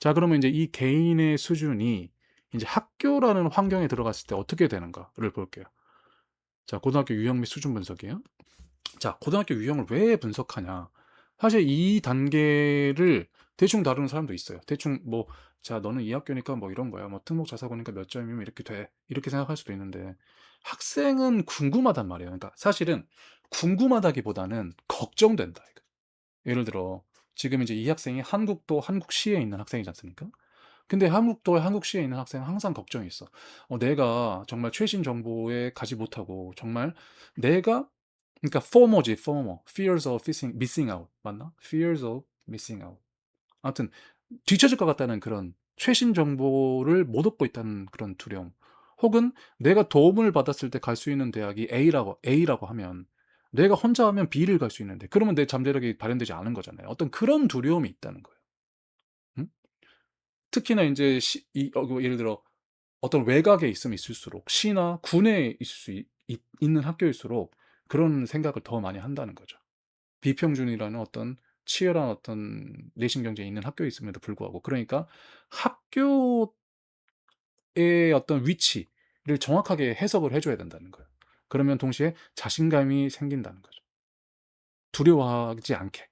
자, 그러면 이제 이 개인의 수준이 이제 학교라는 환경에 들어갔을 때 어떻게 되는가를 볼게요. 자, 고등학교 유형 및 수준 분석이에요. 자, 고등학교 유형을 왜 분석하냐? 사실 이 단계를 대충 다루는 사람도 있어요. 대충 뭐, 자, 너는 이 학교니까 뭐 이런 거야. 뭐 특목 자사고니까 몇 점이면 이렇게 돼. 이렇게 생각할 수도 있는데 학생은 궁금하단 말이에요. 그러니까 사실은 궁금하다기보다는 걱정된다. 이거. 예를 들어 지금 이제 이 학생이 한국도 한국시에 있는 학생이지 않습니까? 근데 한국도 한국시에 있는 학생은 항상 걱정이 있어. 내가 정말 최신 정보에 가지 못하고 정말 내가 그러니까 FOMO지, FOMO. Fears of missing out. 맞나? Fears of missing out. 아무튼 뒤처질 것 같다는 그런 최신 정보를 못 얻고 있다는 그런 두려움. 혹은 내가 도움을 받았을 때 갈 수 있는 대학이 A라고 하면 내가 혼자 하면 B를 갈 수 있는데 그러면 내 잠재력이 발현되지 않은 거잖아요. 어떤 그런 두려움이 있다는 거예요. 음? 특히나 이제 예를 들어 어떤 외곽에 있으면 있을수록 시나 군에 있을 수 있는 학교일수록 그런 생각을 더 많이 한다는 거죠. 비평준이라는 어떤 치열한 어떤 내신 경쟁이 있는 학교에 있음에도 불구하고 그러니까 학교의 어떤 위치를 정확하게 해석을 해줘야 된다는 거예요. 그러면 동시에 자신감이 생긴다는 거죠. 두려워하지 않게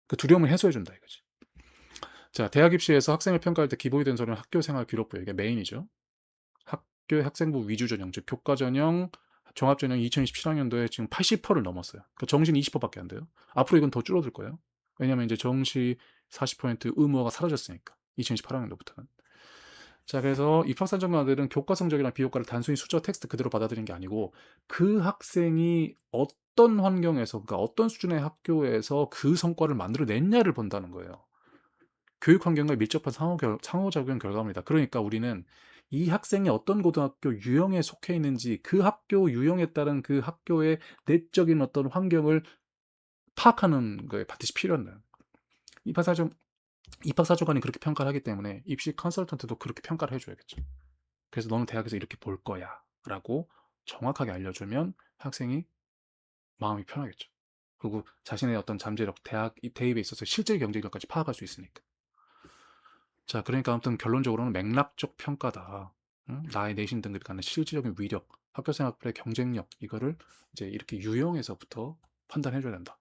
그 두려움을 해소해 준다 이거지. 자, 대학 입시에서 학생을 평가할 때 기본이 된 서류는 학교 생활 기록부 이게 메인이죠. 학교 학생부 위주 전형, 즉 교과 전형, 종합 전형 2027학년도에 지금 80%를 넘었어요. 그러니까 정시 20%밖에 안 돼요. 앞으로 이건 더 줄어들 거예요. 왜냐하면 이제 정시 40% 의무화가 사라졌으니까 2028학년도부터는. 자, 그래서 입학사정관들은 교과 성적이나 비교과를 단순히 숫자 텍스트 그대로 받아들이는 게 아니고 그 학생이 어떤 환경에서, 그러니까 어떤 수준의 학교에서 그 성과를 만들어냈냐를 본다는 거예요. 교육 환경과 밀접한 상호작용 결과입니다. 그러니까 우리는 이 학생이 어떤 고등학교 유형에 속해 있는지 그 학교 유형에 따른 그 학교의 내적인 어떤 환경을 파악하는 거에 반드시 필요한 입학사정 입학사정관이 그렇게 평가를 하기 때문에 입시 컨설턴트도 그렇게 평가를 해줘야겠죠. 그래서 너는 대학에서 이렇게 볼 거야라고 정확하게 알려주면 학생이 마음이 편하겠죠. 그리고 자신의 어떤 잠재력, 대학 대입에 있어서 실제 경쟁력까지 파악할 수 있으니까. 자, 그러니까 아무튼 결론적으로는 맥락적 평가다. 응? 나의 내신 등급이 갖는 실질적인 위력, 학교 생활의 경쟁력, 이거를 이제 이렇게 유형에서부터 판단해줘야 된다.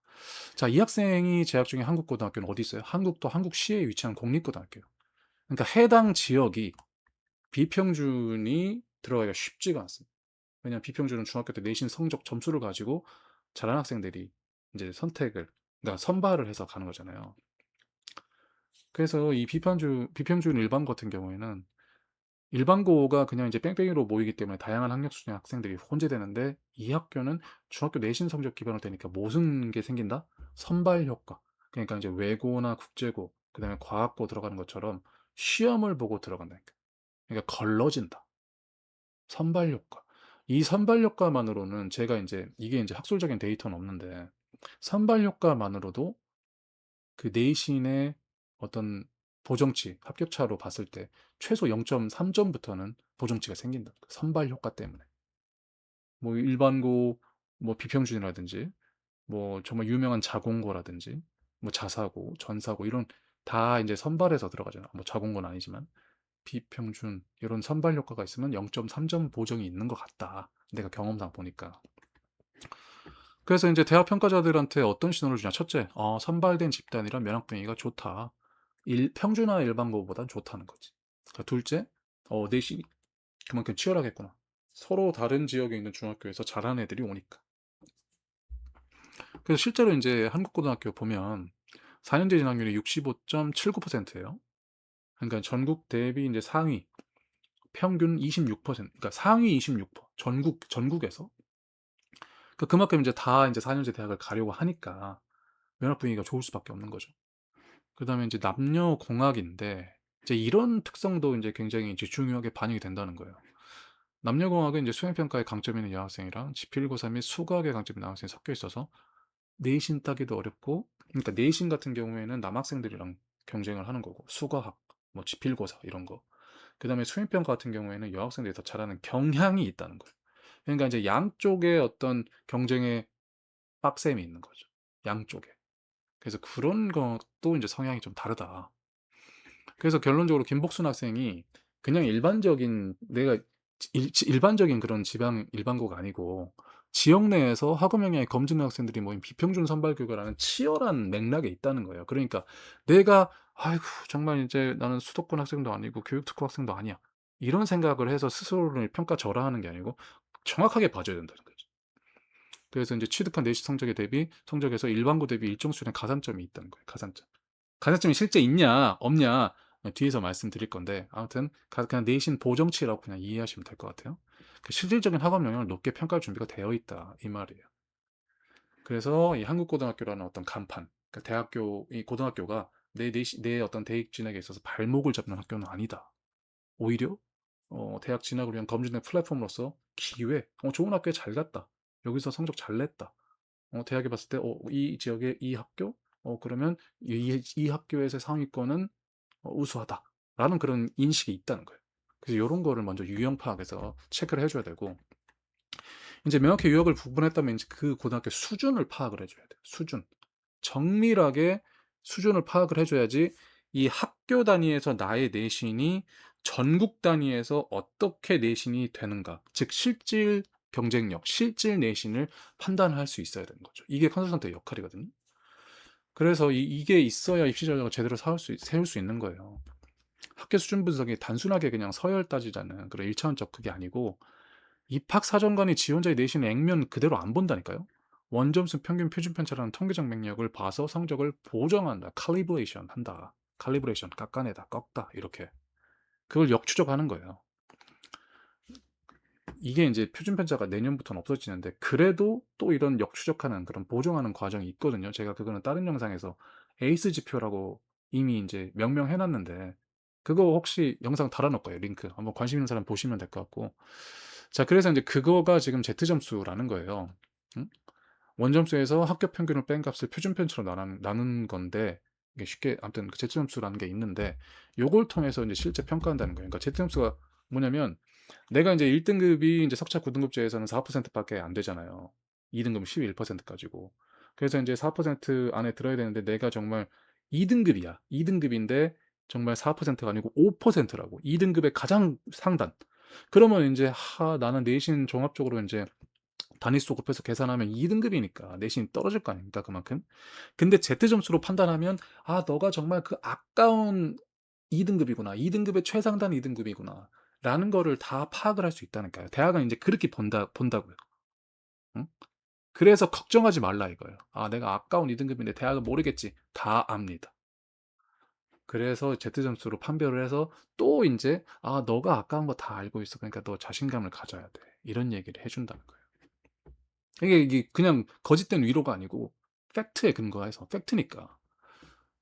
자, 이 학생이 재학 중에 한국 고등학교는 어디 있어요? 한국도 한국시에 위치한 공립고등학교예요. 그러니까 해당 지역이 비평준이 들어가기가 쉽지가 않습니다. 왜냐하면 비평준은 중학교 때 내신 성적 점수를 가지고 잘하는 학생들이 이제 그러니까 선발을 해서 가는 거잖아요. 그래서 이 비평준 일반 같은 경우에는 일반고가 그냥 이제 뺑뺑이로 모이기 때문에 다양한 학력 수준의 학생들이 혼재되는데 이 학교는 중학교 내신 성적 기반으로 되니까 무슨 게 생긴다? 선발 효과. 그러니까 이제 외고나 국제고, 그다음에 과학고 들어가는 것처럼 시험을 보고 들어간다니까. 그러니까 걸러진다. 선발 효과. 이 선발 효과만으로는 제가 이제 이게 이제 학술적인 데이터는 없는데 선발 효과만으로도 그 내신의 어떤 보정치, 합격차로 봤을 때 최소 0.3점부터는 보정치가 생긴다. 그 선발 효과 때문에. 뭐 일반고, 뭐 비평준이라든지, 뭐 정말 유명한 자공고라든지, 뭐 자사고, 전사고 이런 다 이제 선발해서 들어가잖아. 뭐 자공고는 아니지만 비평준 이런 선발 효과가 있으면 0.3점 보정이 있는 것 같다. 내가 경험상 보니까. 그래서 이제 대학 평가자들한테 어떤 신호를 주냐? 첫째, 선발된 집단이란 면학 분위기가 좋다. 평준화 일반고보단 좋다는 거지. 그러니까 둘째, 내신이 그만큼 치열하겠구나. 서로 다른 지역에 있는 중학교에서 잘하는 애들이 오니까. 그래서 실제로 이제 한국고등학교 보면 4년제 진학률이 65.79%예요. 그러니까 전국 대비 이제 상위, 평균 26%, 그러니까 상위 26%, 전국에서. 그러니까 그만큼 이제 다 이제 4년제 대학을 가려고 하니까 면학 분위기가 좋을 수밖에 없는 거죠. 그다음에 이제 남녀 공학인데 이제 이런 특성도 이제 굉장히 이제 중요하게 반영이 된다는 거예요. 남녀 공학은 이제 수행 평가에 강점 있는 여학생이랑 지필고사 및 수학에 강점 있는 남학생이 섞여 있어서 내신 따기도 어렵고, 그러니까 내신 같은 경우에는 남학생들이랑 경쟁을 하는 거고 수과학, 뭐 지필고사 이런 거. 그다음에 수행 평가 같은 경우에는 여학생들이 더 잘하는 경향이 있다는 거예요. 그러니까 이제 양쪽에 어떤 경쟁의 빡셈이 있는 거죠. 양쪽에. 그래서 그런 것도 이제 성향이 좀 다르다. 그래서 결론적으로 김복순 학생이 그냥 일반적인 내가 일반적인 그런 지방 일반고가 아니고 지역 내에서 학업 역량이 검증된 학생들이 모인 비평준 선발교육이라는 치열한 맥락에 있다는 거예요. 그러니까 내가 아이고 정말 이제 나는 수도권 학생도 아니고 교육특구 학생도 아니야. 이런 생각을 해서 스스로를 평가절하하는 게 아니고 정확하게 봐줘야 된다는 거죠. 그래서 이제 취득한 내신 성적에 대비 성적에서 일반고 대비 일정 수준의 가산점이 있다는 거예요. 가산점. 가산점이 실제 있냐 없냐 뒤에서 말씀드릴 건데 아무튼 그냥 내신 보정치라고 그냥 이해하시면 될 것 같아요. 그 실질적인 학업 영역을 높게 평가할 준비가 되어 있다 이 말이에요. 그래서 이 한국고등학교라는 어떤 간판, 그러니까 대학교 이 고등학교가 내 어떤 대학 진학에 있어서 발목을 잡는 학교는 아니다. 오히려 대학 진학을 위한 검증된 플랫폼으로서 기회, 좋은 학교에 잘 갔다. 여기서 성적 잘 냈다. 대학에 봤을 때, 이 지역의 이 학교, 그러면 이 학교에서 상위권은 우수하다. 라는 그런 인식이 있다는 거예요. 그래서 이런 거를 먼저 유형 파악해서 체크를 해줘야 되고, 이제 명확히 유형을 구분했다면 이제 그 고등학교 수준을 파악을 해줘야 돼요. 수준. 정밀하게 수준을 파악을 해줘야지 이 학교 단위에서 나의 내신이 전국 단위에서 어떻게 내신이 되는가. 즉, 실질 경쟁력, 실질 내신을 판단할 수 있어야 되는 거죠. 이게 컨설턴트의 역할이거든요. 그래서 이게 있어야 입시 전략을 제대로 세울 수 있는 거예요. 학교 수준 분석이 단순하게 그냥 서열 따지자는 그런 1차원적 그게 아니고 입학 사정관이 지원자의 내신을 액면 그대로 안 본다니까요. 원점수 평균 표준 편차라는 통계적 맥락을 봐서 성적을 보정한다. 칼리브레이션 한다. 칼리브레이션 깎아내다 꺾다 이렇게 그걸 역추적하는 거예요. 이게 이제 표준 편차가 내년부터는 없어지는데 그래도 또 이런 역추적하는 그런 보정하는 과정이 있거든요. 제가 그거는 다른 영상에서 에이스 지표라고 이미 이제 명명해 놨는데 그거 혹시 영상 달아놓을 거예요. 링크. 한번 관심 있는 사람 보시면 될 것 같고. 자, 그래서 이제 그거가 지금 Z점수라는 거예요. 응? 원점수에서 학교 평균을 뺀 값을 표준 편차로 나눈 건데 이게 쉽게 아무튼 그 Z점수라는 게 있는데 요걸 통해서 이제 실제 평가한다는 거예요. 그러니까 Z점수가 뭐냐면 내가 이제 1등급이 이제 석차 9등급제에서는 4%밖에 안 되잖아요. 2등급은 11%까지고. 그래서 이제 4% 안에 들어야 되는데 내가 정말 2등급이야. 2등급인데 정말 4%가 아니고 5%라고. 2등급의 가장 상단. 그러면 이제 나는 내신 종합적으로 이제 단위수 곱해서 계산하면 2등급이니까 내신이 떨어질 거 아닙니까? 그만큼. 근데 Z점수로 판단하면 너가 정말 그 아까운 2등급이구나. 2등급의 최상단 2등급이구나. 라는 거를 다 파악을 할 수 있다니까요. 대학은 이제 그렇게 본다고요. 응? 그래서 걱정하지 말라 이거예요. 내가 아까운 2등급인데 대학은 모르겠지. 다 압니다. 그래서 Z점수로 판별을 해서 또 이제 너가 아까운 거 다 알고 있어. 그러니까 너 자신감을 가져야 돼. 이런 얘기를 해준다는 거예요. 이게 그냥 거짓된 위로가 아니고 팩트에 근거해서 팩트니까.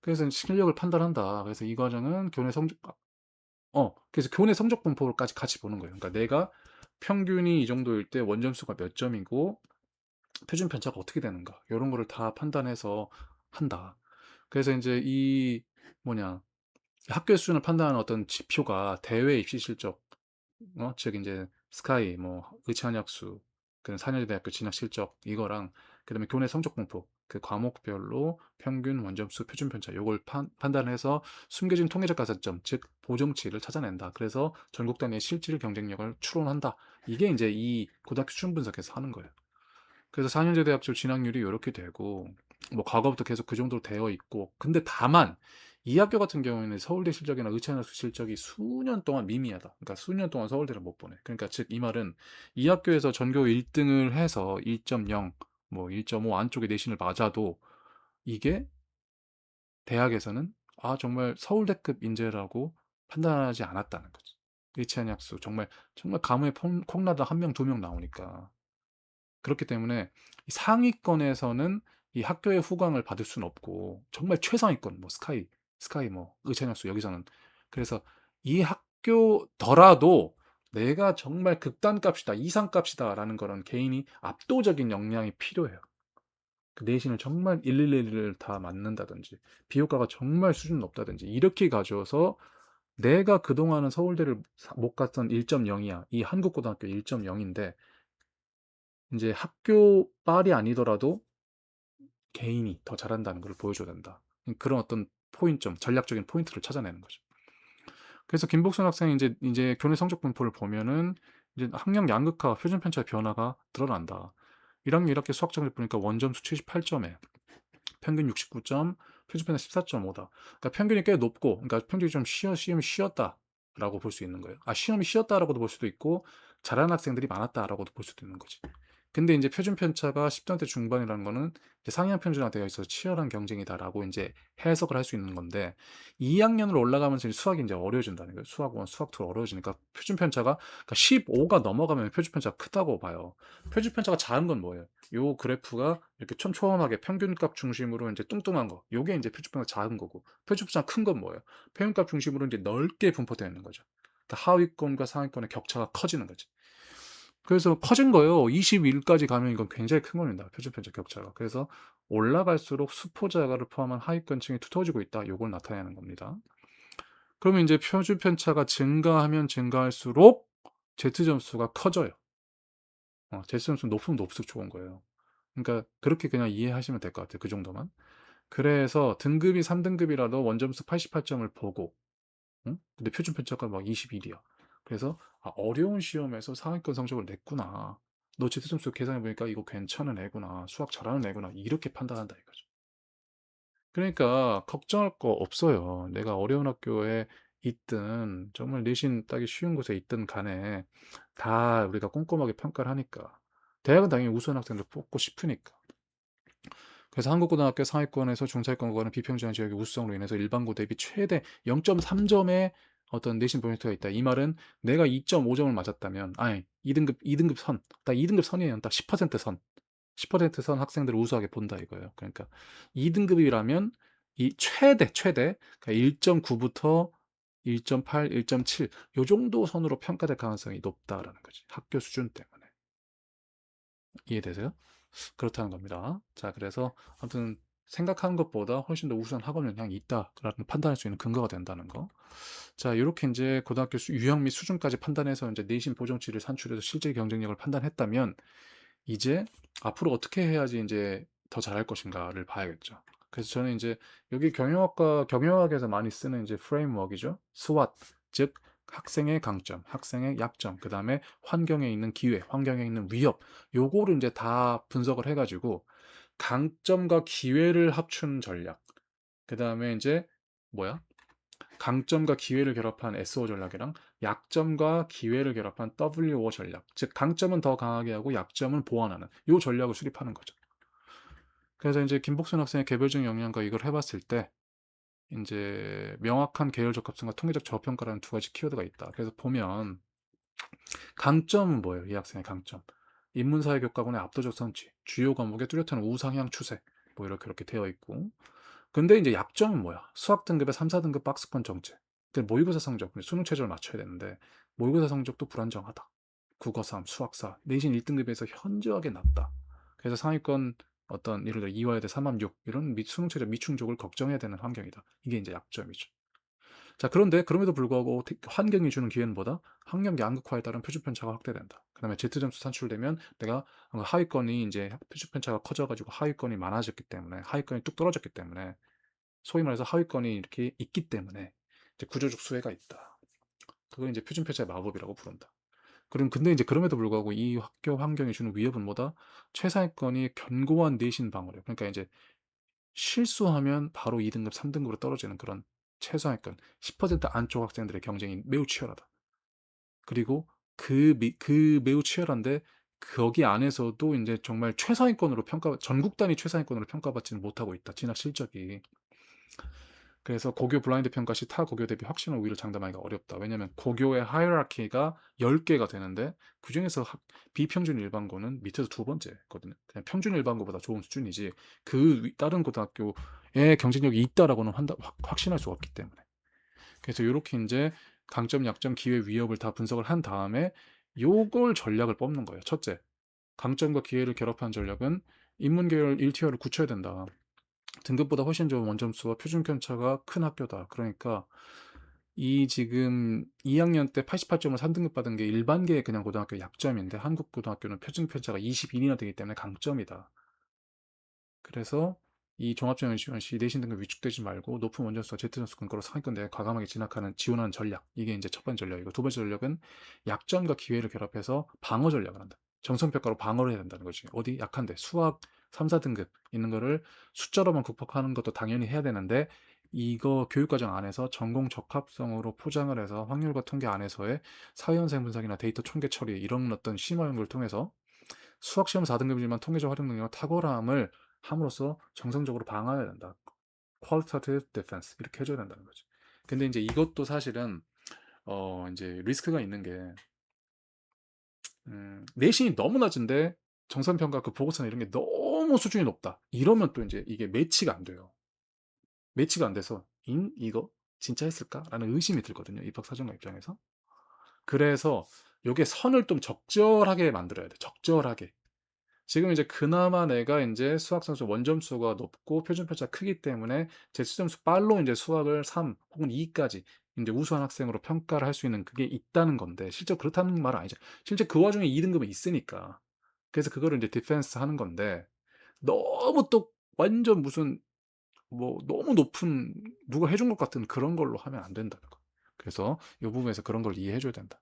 그래서 실력을 판단한다. 그래서 이 과정은 그래서 교내 성적 분포까지 같이 보는 거예요. 그러니까 내가 평균이 이 정도일 때 원점수가 몇 점이고 표준 편차가 어떻게 되는가 이런 거를 다 판단해서 한다. 그래서 이제 이 뭐냐 학교 수준을 판단하는 어떤 지표가 대외 입시 실적, 즉 이제 스카이, 뭐 의찬학수, 그 4년제 대학교 진학 실적 이거랑 그다음에 교내 성적 분포, 그 과목별로 평균 원점수 표준 편차 요걸 판단해서 숨겨진 통계적 가산점, 즉 보정치를 찾아낸다. 그래서 전국 단위의 실질 경쟁력을 추론한다. 이게 이제 이 고등학교 수준 분석에서 하는 거예요. 그래서 4년제 대학교 진학률이 이렇게 되고 뭐 과거부터 계속 그 정도로 되어 있고 근데 다만 이 학교 같은 경우에는 서울대 실적이나 의창학수 실적이 수년 동안 미미하다. 그러니까 수년 동안 서울대를 못 보내. 그러니까 즉 이 말은 이 학교에서 전교 1등을 해서 1.0, 뭐 1.5 안쪽에 내신을 맞아도 이게 대학에서는 정말 서울대급 인재라고 판단하지 않았다는 거지. 의창학수 정말 정말 가뭄에 콩나다 한 명, 두 명 나오니까. 그렇기 때문에 이 상위권에서는 이 학교의 후광을 받을 수는 없고 정말 최상위권 뭐 스카이 뭐 의창학수 여기서는 그래서 이 학교더라도 내가 정말 극단값이다 이상값이다라는 그런 개인이 압도적인 역량이 필요해요. 그 내신을 정말 111을 다 맞는다든지 비교과가 정말 수준 높다든지 이렇게 가져서 내가 그동안은 서울대를 못 갔던 1.0이야. 이 한국고등학교 1.0인데 이제 학교 빨이 아니더라도 개인이 더 잘한다는 걸 보여줘야 된다. 그런 어떤 포인트점, 전략적인 포인트를 찾아내는 거죠. 그래서 김복순 학생이 이제 교내 성적 분포를 보면은 이제 학력 양극화, 표준 편차의 변화가 드러난다. 1학년 1학기 수학 성적 보니까 원점수 78점에 평균 69점, 표준 편차 14.5다. 그러니까 평균이 꽤 높고, 그러니까 평균이 좀 시험이 쉬었다라고 볼 수 있는 거예요. 아, 시험이 쉬었다라고도 볼 수도 있고, 잘하는 학생들이 많았다라고도 볼 수도 있는 거지. 근데 이제 표준 편차가 10점대 중반이라는 거는 이제 상향 평준화 되어 있어서 치열한 경쟁이다라고 이제 해석을 할 수 있는 건데, 2학년으로 올라가면서 이제 수학이 이제 어려워진다는 거예요. 수학 1, 수학 2 어려워지니까 표준 편차가, 그러니까 15가 넘어가면 표준 편차가 크다고 봐요. 표준 편차가 작은 건 뭐예요? 요 그래프가 이렇게 촘촘하게 평균값 중심으로 이제 뚱뚱한 거, 요게 이제 표준 편차가 작은 거고, 표준 편차가 큰 건 뭐예요? 평균값 중심으로 이제 넓게 분포되어 있는 거죠. 그러니까 하위권과 상위권의 격차가 커지는 거지. 그래서 커진 거예요. 21까지 가면 이건 굉장히 큰 겁니다. 표준 편차 격차가. 그래서 올라갈수록 수포자가를 포함한 하위권층이 두터워지고 있다. 요걸 나타내는 겁니다. 그러면 이제 표준 편차가 증가하면 증가할수록 Z 점수가 커져요. Z 점수 높으면 높을수록 좋은 거예요. 그러니까 그렇게 그냥 이해하시면 될 것 같아요. 그 정도만. 그래서 등급이 3등급이라도 원점수 88점을 보고, 응? 근데 표준 편차가 막 21이야. 그래서 아, 어려운 시험에서 상위권 성적을 냈구나. 너 Z 점수 계산해 보니까 이거 괜찮은 애구나. 수학 잘하는 애구나. 이렇게 판단한다 이거죠. 그러니까 걱정할 거 없어요. 내가 어려운 학교에 있든 정말 내신 따기 쉬운 곳에 있든 간에 다 우리가 꼼꼼하게 평가를 하니까. 대학은 당연히 우수한 학생들 뽑고 싶으니까. 그래서 한국고등학교 상위권에서 중상위권 구간은 비평준화 지역의 우수성으로 인해서 일반고 대비 최대 0.3점의 어떤 내신 포인트가 있다. 이 말은 내가 2.5점을 맞았다면, 아니 2등급 선, 딱 2등급 선이에요. 딱 10% 선, 10%선 학생들을 우수하게 본다 이거예요. 그러니까 2등급이라면 이 최대 그러니까 1.9부터 1.8, 1.7 요 정도 선으로 평가될 가능성이 높다라는 거지. 학교 수준 때문에. 이해되세요? 그렇다는 겁니다. 자, 그래서 아무튼 생각하는 것보다 훨씬 더 우수한 학업 영향이 있다라는 판단할 수 있는 근거가 된다는 거. 자, 이렇게 이제 고등학교 유형 및 수준까지 판단해서 이제 내신 보정치를 산출해서 실제 경쟁력을 판단했다면 이제 앞으로 어떻게 해야지 이제 더 잘할 것인가를 봐야겠죠. 그래서 저는 이제 여기 경영학에서 많이 쓰는 이제 프레임워크이죠. SWOT, 즉 학생의 강점, 학생의 약점, 그 다음에 환경에 있는 기회, 환경에 있는 위협, 요거를 이제 다 분석을 해가지고 강점과 기회를 합춘 전략, 그 다음에 이제 뭐야? 강점과 기회를 결합한 SO 전략이랑 약점과 기회를 결합한 WO 전략, 즉 강점은 더 강하게 하고 약점은 보완하는 요 전략을 수립하는 거죠. 그래서 이제 김복순 학생의 개별적 역량과 이걸 해봤을 때 이제 명확한 계열적 합성과 통계적 저평가라는 두 가지 키워드가 있다. 그래서 보면 강점은 뭐예요? 이 학생의 강점. 인문사회교과군의 압도적 성취, 주요 과목의 뚜렷한 우상향 추세, 뭐 이렇게 되어 있고. 근데 이제 약점은 뭐야? 수학 등급의 3, 4등급 박스권 정체. 근데 모의고사 성적, 수능 최저를 맞춰야 되는데 모의고사 성적도 불안정하다. 국어 3, 수학 4, 내신 1등급에서 현저하게 낮다. 그래서 상위권 어떤 예를 들어 이화여대 3합 6 이런 수능 최저 미충족을 걱정해야 되는 환경이다. 이게 이제 약점이죠. 자, 그런데 그럼에도 불구하고 환경이 주는 기회는 뭐다? 학력 양극화에 따른 표준 편차가 확대된다. 그다음에 Z점수 산출되면 내가 하위권이 이제 표준 편차가 커져가지고 하위권이 많아졌기 때문에 하위권이 뚝 떨어졌기 때문에 소위 말해서 하위권이 이렇게 있기 때문에 이제 구조적 수혜가 있다. 그걸 이제 표준 편차의 마법이라고 부른다. 그럼 근데 이제 그럼에도 불구하고 이 학교 환경이 주는 위협은 뭐다? 최상위권이 견고한 내신 방어력. 그러니까 이제 실수하면 바로 2등급, 3등급으로 떨어지는 그런 최상위권 10% 안쪽 학생들의 경쟁이 매우 치열하다. 그리고 그 매우 치열한데 거기 안에서도 이제 정말 최상위권으로 전국 단위 최상위권으로 평가받지는 못하고 있다. 진학 실적이. 그래서 고교 블라인드 평가 시 타 고교 대비 확실한 우위를 장담하기가 어렵다. 왜냐하면 고교의 하이라키가 10개가 되는데 그중에서 비평준 일반고는 밑에서 두 번째거든요. 그냥 평균 일반고보다 좋은 수준이지 다른 고등학교에 경쟁력이 있다라고는 확신할 수가 없기 때문에. 그래서 이렇게 이제 강점, 약점, 기회, 위협을 다 분석을 한 다음에 요걸 전략을 뽑는 거예요. 첫째, 강점과 기회를 결합한 전략은 인문계열 1티어를 굳혀야 된다. 등급보다 훨씬 좋은 원점수와 표준 편차가 큰 학교다. 그러니까 이 지금 2학년 때 88점을 3등급 받은 게 일반계의 그냥 고등학교 약점인데 한국 고등학교는 표준 편차가 21이나 되기 때문에 강점이다. 그래서 이 종합정원 지원 시 내신 등급 위축되지 말고 높은 원점수와 Z점수 근거로 상위권 대에 과감하게 진학하는 지원하는 전략. 이게 이제 첫 번째 전략이고, 두 번째 전략은 약점과 기회를 결합해서 방어 전략을 한다. 정성평가로 방어를 해야 된다는 거지. 어디 약한데 수학 3, 4등급 있는 거를 숫자로만 극복하는 것도 당연히 해야 되는데, 이거 교육과정 안에서 전공 적합성으로 포장을 해서 확률과 통계 안에서의 사회현상 분석이나 데이터 총계 처리 이런 어떤 심화 연구를 통해서 수학 시험 4등급이지만 통계적 활용 능력과 탁월함을 함으로써 정성적으로 방어해야 된다. qualitative defense 이렇게 해줘야 된다는 거지. 근데 이제 이것도 사실은 이제 리스크가 있는 게 내신이 너무 낮은데 정산평가 그 보고서나 이런 게 너무 수준이 높다. 이러면 또 이제 이게 매치가 안 돼요. 매치가 안 돼서 이거 진짜 했을까라는 의심이 들거든요. 입학사정관 입장에서. 그래서 요게 선을 좀 적절하게 만들어야 돼. 적절하게. 지금 이제 그나마 내가 인제 수학 선수 원점수가 높고 표준 편차가 크기 때문에 제 수점수 빨로 인제 수학을 3 혹은 2 까지 인제 우수한 학생으로 평가를 할 수 있는 그게 있다는 건데, 실제로 그렇다는 말은 아니죠. 실제 그 와중에 2 등급은 있으니까. 그래서 그거를 인제 디펜스 하는 건데, 너무 또 완전 무슨 뭐 너무 높은 누가 해준 것 같은 그런 걸로 하면 안 된다는 거. 그래서 요 부분에서 그런 걸 이해해 줘야 된다.